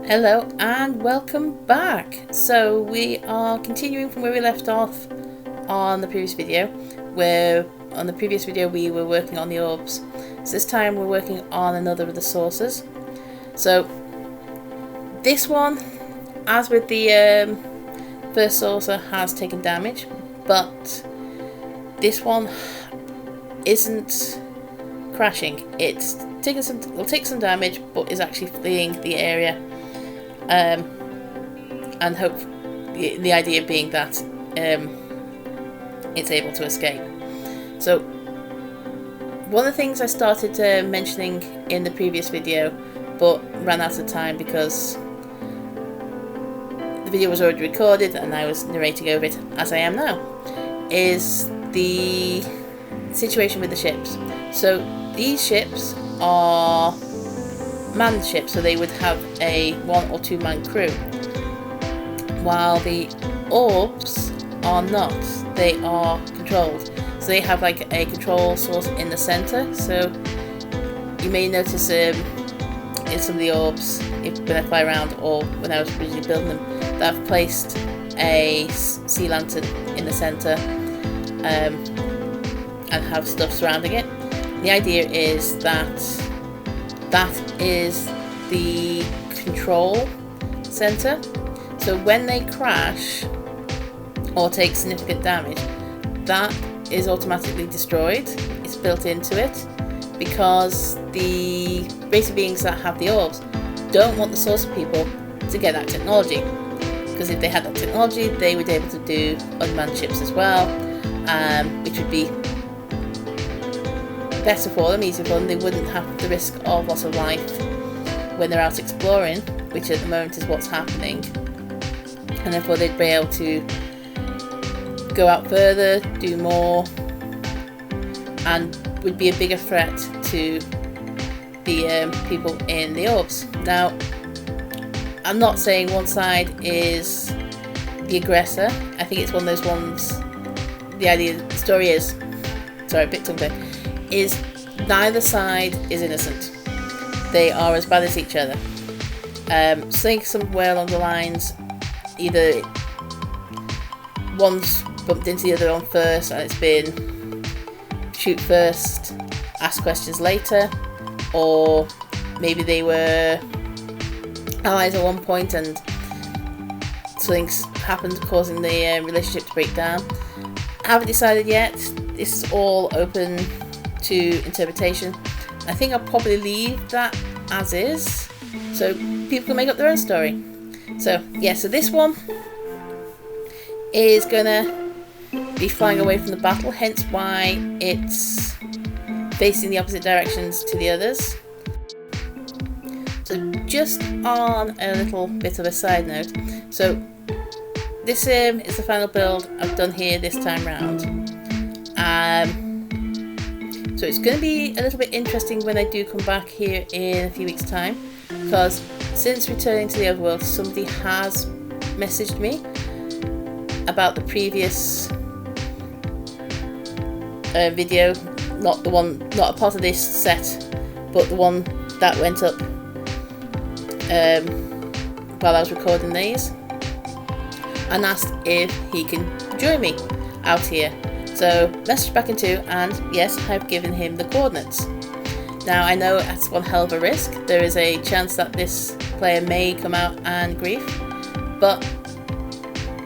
Hello and welcome back. So we are continuing from where we left off on the previous video, where on the previous video we were working on the orbs. So this time we're working on another of the sources. So this one, as with the first saucer, has taken damage, but this one isn't crashing. It's taking some, will take some damage, but is actually fleeing the area. And hope the idea being that it's able to escape. So one of the things I started mentioning in the previous video, but ran out of time because the video was already recorded and I was narrating over it as I am now, is the situation with the ships. So these ships are manned ships, so they would have a 1 or 2 man crew, while the orbs are not. They are controlled, so they have like a control source in the center. So you may notice in some of the orbs, when I fly around or when I was originally building them, that I've placed a sea lantern in the center and have stuff surrounding it. The idea is that is the control center. So when they crash or take significant damage, that is automatically destroyed. It's built into it because the basic beings that have the orbs don't want the saucer people to get that technology, because if they had that technology they would be able to do unmanned ships as well, which would be better for them, easier for them. They wouldn't have the risk of loss of life when they're out exploring, which at the moment is what's happening, and therefore they'd be able to go out further, do more, and would be a bigger threat to the people in the orbs. Now, I'm not saying one side is the aggressor. I think it's one of those ones, the story is, sorry, a bit tongue-tied, is neither side is innocent. They are as bad as each other. Think somewhere along the lines, either one's bumped into the other one first and it's been shoot first, ask questions later, or maybe they were allies at one point and something's happened causing the relationship to break down. I haven't decided yet. This is all open to interpretation. I think I'll probably leave that as is, so people can make up their own story. So yeah, so this one is gonna be flying away from the battle, hence why it's facing the opposite directions to the others. So just on a little bit of a side note, so this is the final build I've done here this time round. So it's going to be a little bit interesting when I do come back here in a few weeks' time, because since returning to the overworld, somebody has messaged me about the previous video, not a part of this set, but the one that went up while I was recording these, and asked if he can join me out here. So message back into, and yes, I've given him the coordinates. Now I know that's one hell of a risk. There is a chance that this player may come out and grief, but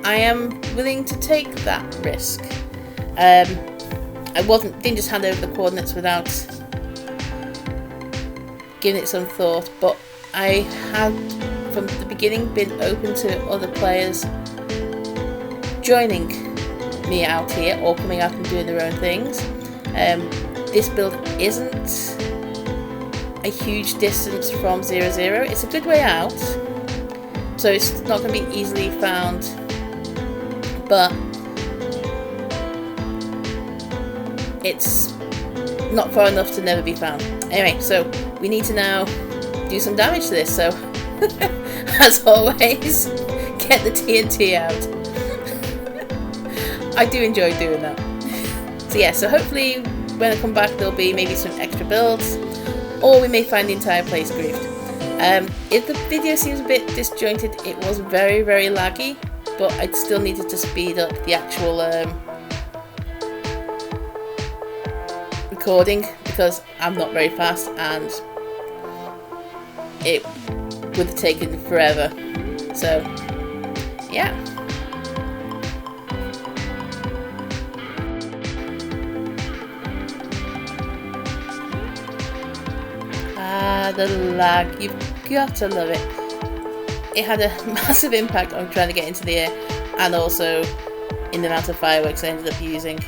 I am willing to take that risk. I didn't just hand over the coordinates without giving it some thought, but I had from the beginning been open to other players joining me out here or coming out and doing their own things. This build isn't a huge distance from 0-0. It's a good way out, so it's not going to be easily found, but it's not far enough to never be found. Anyway, so we need to now do some damage to this, so as always, get the TNT out. I do enjoy doing that. So yeah, so hopefully when I come back there'll be maybe some extra builds, or we may find the entire place griefed. If the video seems a bit disjointed, it was very, very laggy, but I still needed to speed up the actual recording because I'm not very fast and it would have taken forever. So yeah. The lag, you've got to love it. It had a massive impact on trying to get into the air and also in the amount of fireworks I ended up using.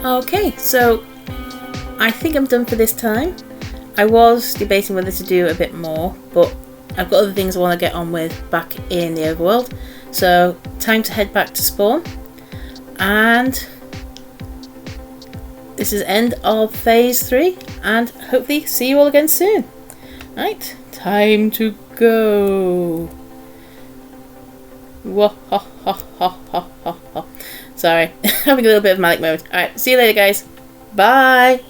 Okay, so I think I'm done for this time. I was debating whether to do a bit more, but I've got other things I want to get on with back in the overworld. So time to head back to spawn. And this is end of phase 3, and hopefully see you all again soon. Right, time to go. Sorry, having a little bit of a manic moment. Alright, see you later guys. Bye.